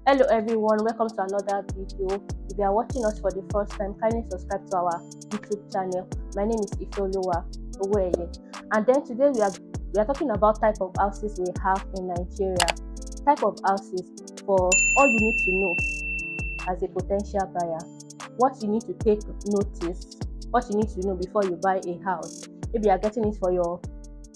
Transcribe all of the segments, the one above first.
Hello everyone, welcome to another video. If you are watching us for the first time, kindly subscribe to our YouTube channel. My name is Ifeoluwa Oweye, and then today we are talking about type of houses we have in Nigeria. Type of houses for all you need to know as a potential buyer. What you need to take notice, what you need to know before you buy a house. Maybe you are getting it for your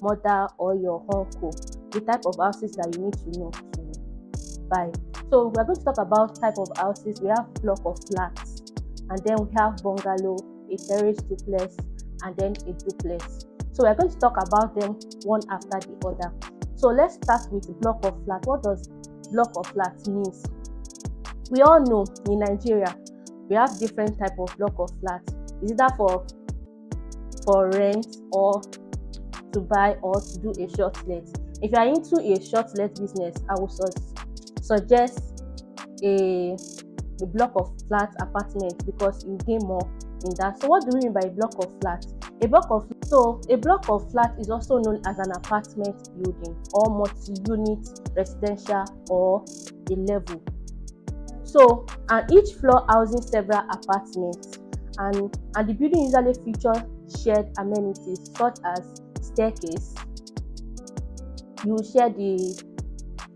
mother or your uncle. The type of houses that you need to know to buy. So we are going to talk about type of houses. We have block of flats, and then we have bungalow, a terrace duplex, and then a duplex. So we are going to talk about them one after the other. So let's start with block of flat. What does block of flats means? We all know in Nigeria we have different type of block of flats. Is either for rent or to buy or to do a short let. If you are into a short let business, I would suggest a block of flat apartment because you gain more in that. So what do we mean by a block of flat? A block of flat is also known as an apartment building or multi-unit residential or a level. So, and each floor housing several apartments, and the building usually features shared amenities such as staircase. You share the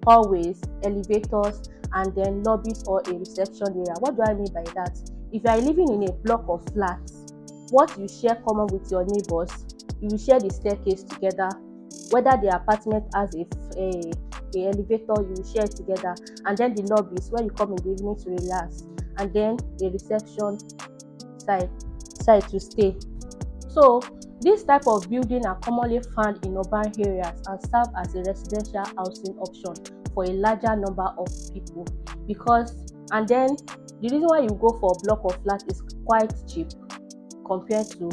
hallways, elevators, and then lobbies or a reception area. What do I mean by that? If you are living in a block of flats, what you share common with your neighbors, you will share the staircase together. Whether the apartment has a elevator, you will share it together, and then the lobbies where you come in the evening to relax, and then a reception side to stay. So this type of building are commonly found in urban areas and serve as a residential housing option for a larger number of people. And then the reason why you go for a block of flat is quite cheap compared to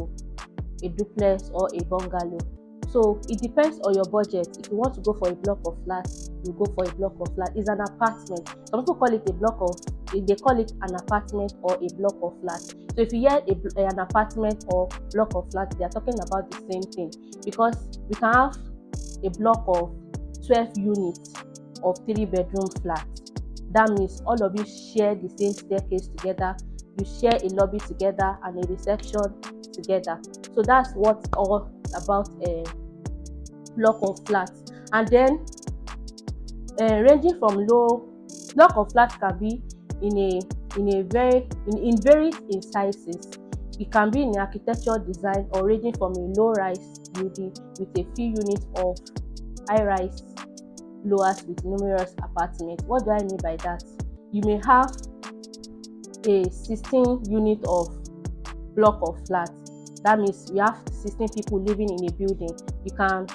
a duplex or a bungalow. So it depends on your budget. If you want to go for a block of flat, you go for a block of flat. It's an apartment. Some people call it they call it an apartment or a block of flat. So if you hear an apartment or block of flat, they are talking about the same thing, because we can have a block of 12 units of 3-bedroom flat. That means all of you share the same staircase together, you share a lobby together and a reception together. So that's what's all about a block of flats. And then ranging from low, block of flats can be in various sizes. It can be in architectural design or ranging from a low-rise building with a few units of high-rise lowers with numerous apartments. What do I mean by that? You may have a 16 unit of block of flats. That means you have 16 people living in a building. You can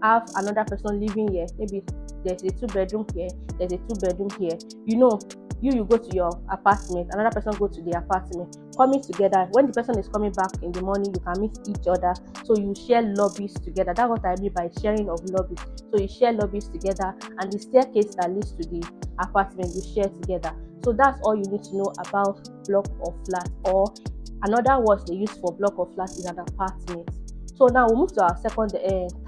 have another person living here. Maybe there's a 2-bedroom here, there's a 2-bedroom here. You go to your apartment, another person go to the apartment, coming together. When the person is coming back in the morning, you can meet each other. So you share lobbies together. That's what I mean by sharing of lobbies. So you share lobbies together, and the staircase that leads to the apartment, you share together. So that's all you need to know about block of flat, or another word they use for block of flat is an apartment. So now we'll move to our second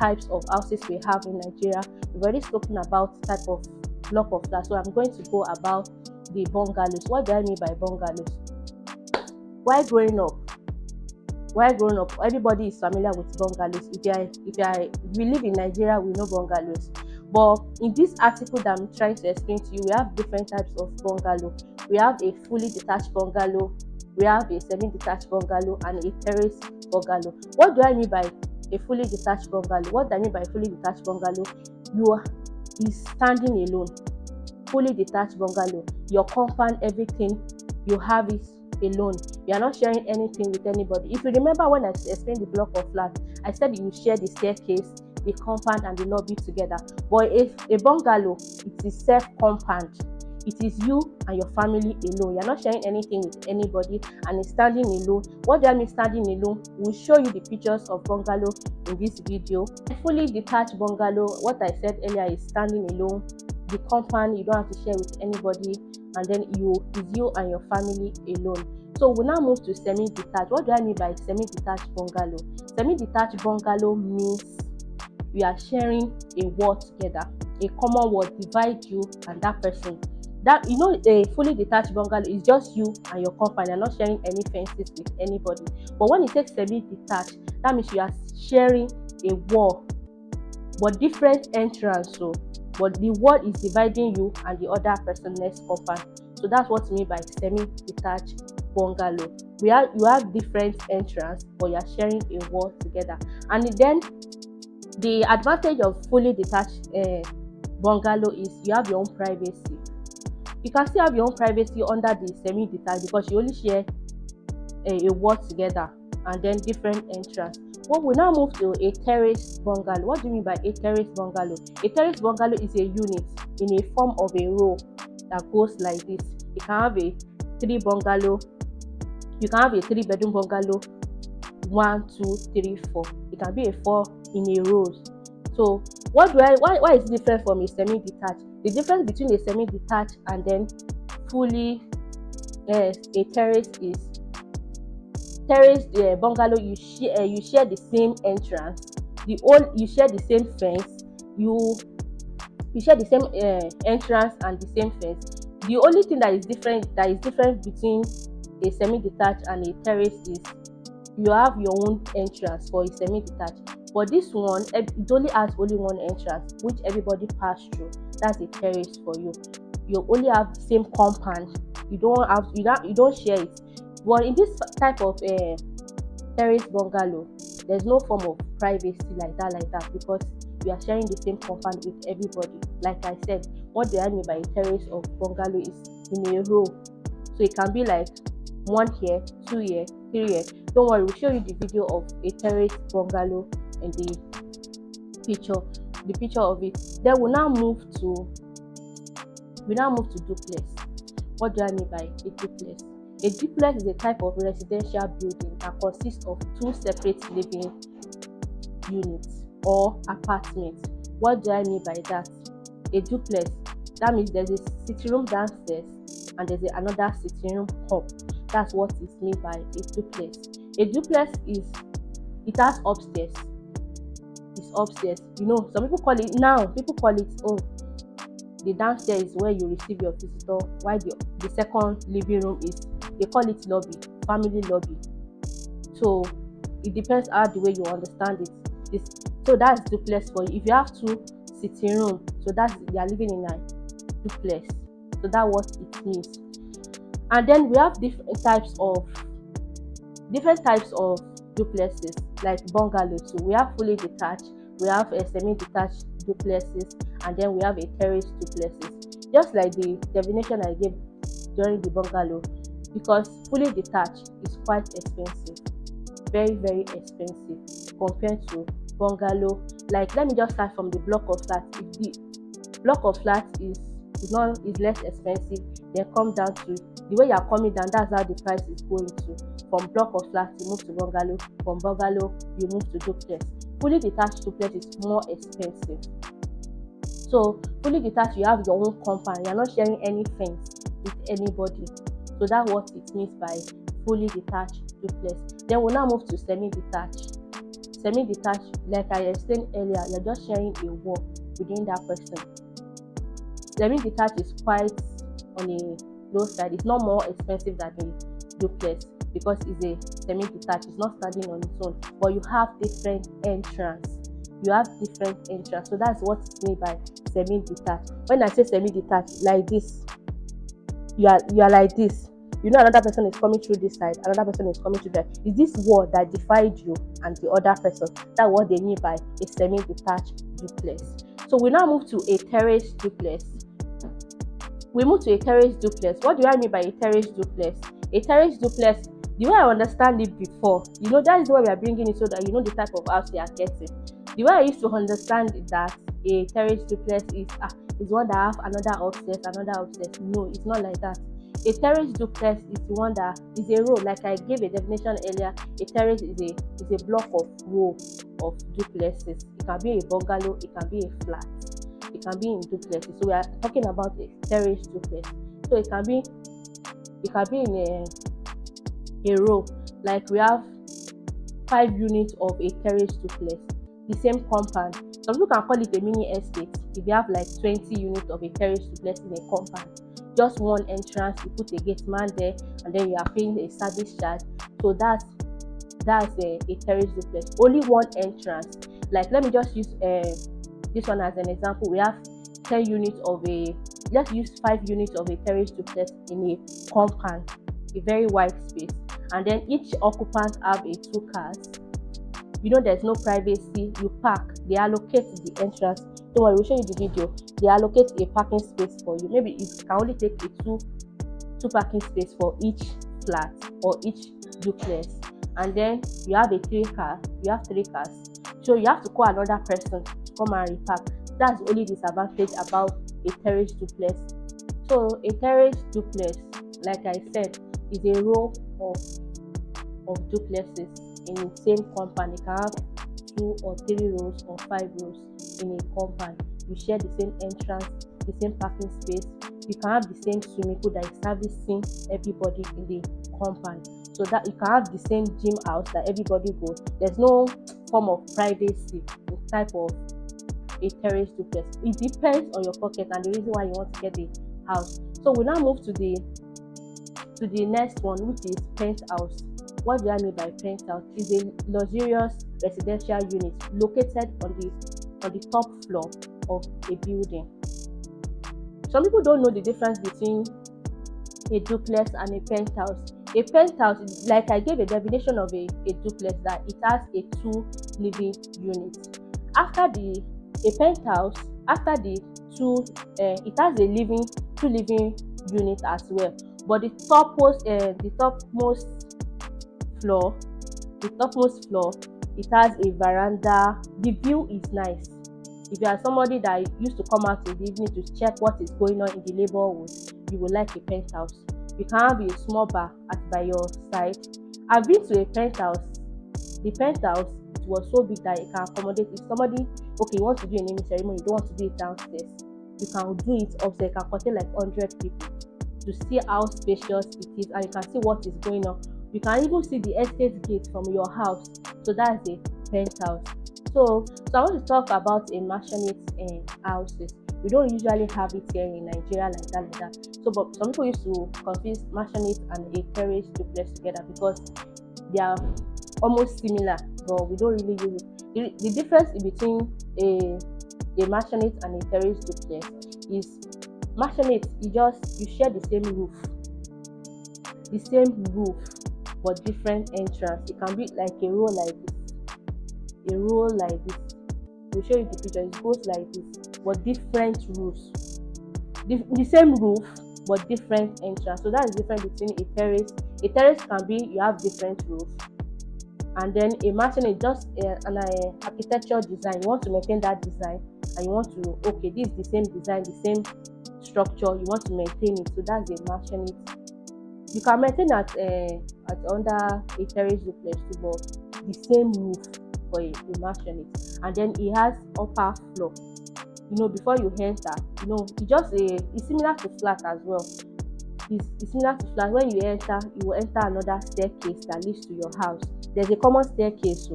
types of houses we have in Nigeria. We've already spoken about type of block of flat, so I'm going to go about the bungalows. What do I mean by bungalows? While growing up, everybody is familiar with bungalows. If we live in Nigeria, we know bungalows. But in this article that I'm trying to explain to you, we have different types of bungalow. We have a fully detached bungalow, we have a semi-detached bungalow, and a terrace bungalow. What do I mean by a fully detached bungalow? What I mean by fully detached bungalow, is standing alone. Fully detached bungalow, your compound, everything, you have it alone. You are not sharing anything with anybody. If you remember when I explained the block of flat, I said you share the staircase, the compound, and the lobby together. But if a bungalow, it is self-compound. It is you and your family alone. You're not sharing anything with anybody, and it's standing alone. What do I mean standing alone? We'll show you the pictures of bungalow in this video. A fully detached bungalow, what I said earlier, is standing alone. The compound, you don't have to share with anybody, and then it's you and your family alone. So we'll now move to semi-detached. What do I mean by semi-detached bungalow? Semi-detached bungalow means you are sharing a wall together. A common wall divide you and that person. That, a fully detached bungalow is just you and your company. You're not sharing any fences with anybody. But when you take semi-detached, that means you are sharing a wall, but different entrance. So, but the wall is dividing you and the other person next compound. So that's what I mean by semi-detached bungalow. You have different entrance, but you are sharing a wall together. And then the advantage of fully detached bungalow is you have your own privacy. You can still have your own privacy under the semi-detached because you only share a wall together and then different entrance. Well, we now move to a terrace bungalow. What do you mean by a terrace bungalow? A terrace bungalow is a unit in a form of a row that goes like this. You can have a three bungalow. You can have a 3-bedroom bungalow, 1, 2, 3, 4. It can be a 4 in a row. So why is it different from a semi-detached? The difference between a semi-detached and then fully a terrace is terrace bungalow, you share the same entrance. You share the same fence. You share the same entrance and the same fence. The only thing that is different between a semi-detached and a terrace is you have your own entrance for a semi-detached. But this one, it only has only one entrance, which everybody pass through. That's a terrace for you. You only have the same compound. You don't share it. But in this type of terrace bungalow, there's no form of privacy like that because you are sharing the same compound with everybody. Like I said, what do I mean by a terrace of bungalow is in a row. So it can be like 1 here, 2 here, 3 here. Don't worry, we'll show you the video of a terrace bungalow in the picture of it. Then we now move to duplex. What do I mean by a duplex? A duplex is a type of residential building that consists of 2 separate living units or apartments. What do I mean by that? A duplex, that means there's a sitting room downstairs and there's another sitting room up. That's what is meant by a duplex. A duplex it has upstairs. It's upstairs. Some people call it the downstairs is where you receive your visitor, while the second living room they call it lobby, family lobby. So it depends on the way you understand it. So that's duplex for you. If you have 2 sitting rooms, so they are living in a duplex. So that's what it means. And then we have different types of duplexes like bungalows. So we have fully detached, we have a semi-detached duplexes, and then we have a terrace duplexes. Just like the definition I gave during the bungalow, because fully detached is quite expensive, very very expensive compared to bungalow. Like, let me just start from the block of flats. If the block of flats is less expensive, then come down to the way you are coming down. That's how the price is going to. From block of flats you move to bungalow, from bungalow you move to duplex. Fully detached duplex is more expensive. So fully detached, you have your own compound. You're not sharing any fence with anybody. So that's what it means by fully detached duplex. Then we'll now move to semi-detached. Semi-detached, like I explained earlier, you're just sharing a wall within that person. Semi-detached is quite on a low side. It's not more expensive than a duplex because it's a semi-detached. It's not standing on its own, but you have different entrance. So that's what it's meant by semi-detached. When I say semi-detached, like this, you are like this. Another person is coming through this side, another person is coming through that. Is this wall that divides you and the other person? That's what they mean by a semi-detached duplex. So we now move to a terrace duplex. What do I mean by a terrace duplex? A terrace duplex, the way I understand it before, that is why we are bringing it so that the type of house they are getting. The way I used to understand that a terrace duplex is one that have another upstairs. No, it's not like that. A terrace duplex is the one that is a row. Like I gave a definition earlier, a terrace is a block of row of duplexes. It can be a bungalow, it can be a flat, it can be in duplexes. So we are talking about a terrace duplex. So it can be in a row. Like we have 5 units of a terrace duplex, the same compound. Some people can call it a mini estate if you have like 20 units of a terrace duplex in a compound. just one entrance, you put a gate man there, and then you are paying a service charge. So that's a terrace duplex. Only one entrance. Like, let me just use this one as an example. We have 10 units of a, let's use 5 units of a terrace duplex in a compound, a very wide space, and then each occupant have a 2 cars. You know, there's no privacy. You park, they allocate the entrance. Don't worry, we'll show you the video. They allocate a parking space for you. Maybe you can only take a two parking space for each flat or each duplex, and then you have a 3 car. You have 3 cars, so you have to call another person to come and repark. That's the only disadvantage about a terrace duplex. So a terrace duplex, like I said, is a row of duplexes in the same compound. You can have 2 or 3 rows or 5 rows in a compound. You share the same entrance, the same parking space. You can have the same swimming pool that is servicing everybody in the compound, so that you can have the same gym house that everybody goes. There's no form of privacy in type of a terrace duplex. It depends on your pocket and the reason why you want to get the house. So we now move to the next one, which is penthouse. What do I mean by penthouse? It's a luxurious residential unit located on the top floor of a building. Some people don't know the difference between a duplex and a penthouse. A penthouse, like I gave a definition of a duplex, that it has a 2 living units. After the penthouse, after the 2, it has a 2 living unit as well. But the topmost floor, it has a veranda. The view is nice. If you are somebody that used to come out in the evening to check what is going on in the neighborhood, you will like a penthouse. You can have a small bar by your side. I've been to a penthouse. The penthouse, it was so big that it can accommodate. If somebody, okay, you want to do a naming ceremony, you don't want to do it downstairs, you can do it upstairs. It can contain like 100 people to see how spacious it is, and you can see what is going on. You can even see the estate gate from your house. So that's a penthouse. So I want to talk about a mansionette houses. We don't usually have it here in Nigeria like that. So, but some people used to confuse mansionette and a terrace duplex together because they are almost similar, but we don't really use it. The difference between a mansionette and a terrace duplex is mansionette, you share the same roof, but different entrance. It can be like a row like this. We'll show you the picture. It goes like this, but different roofs. The same roof, but different entrance. So that is different between a terrace. A terrace can be you have different roofs, and then a mansionette just an architectural design. You want to maintain that design, and you want to, okay, this is the same design, the same structure. You want to maintain it. So that's a mansionette. You can maintain at under a terrace duplex too, but the same roof for a mansionette. And then it has upper floor. You know, before you enter, you know, it's similar to flat as well. It's similar to flat. When you enter, you will enter another staircase that leads to your house. There's a common staircase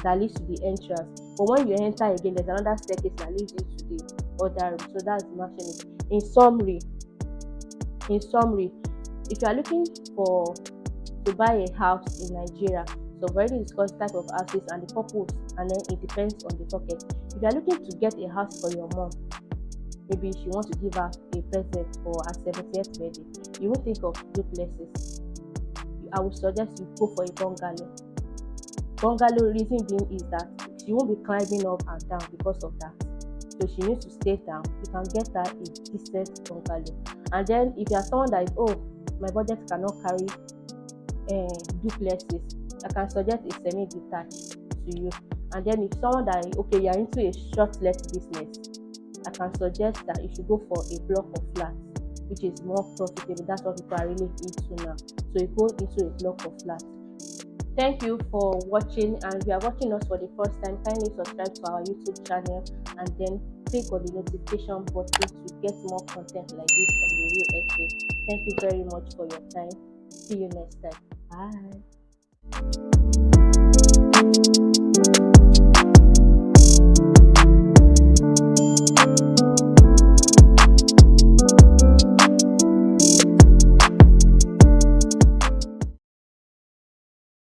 that leads to the entrance. But when you enter again, there's another staircase that leads you to the other room. So that's the mansionette. In summary, if you are looking to buy a house in Nigeria, so we've already discussed type of houses and the purpose, and then it depends on the pocket. If you are looking to get a house for your mom, maybe she wants to give her a present for her 70th birthday, you won't think of duplexes. I would suggest you go for a bungalow. Bungalow reason being is that she won't be climbing up and down because of that. So she needs to stay down. You can get her a decent bungalow. And then if you are someone that is, my budget cannot carry duplexes, I can suggest a semi-detached to you. And then if someone that you are into a short-let business, I can suggest that you should go for a block of flats, which is more profitable. That's what people are really into now. So you go into a block of flats. Thank you for watching, and if you are watching us for the first time, kindly subscribe to our YouTube channel and then click on the notification button to get more content like this on the real estate. Thank you very much for your time. See you next time. Bye.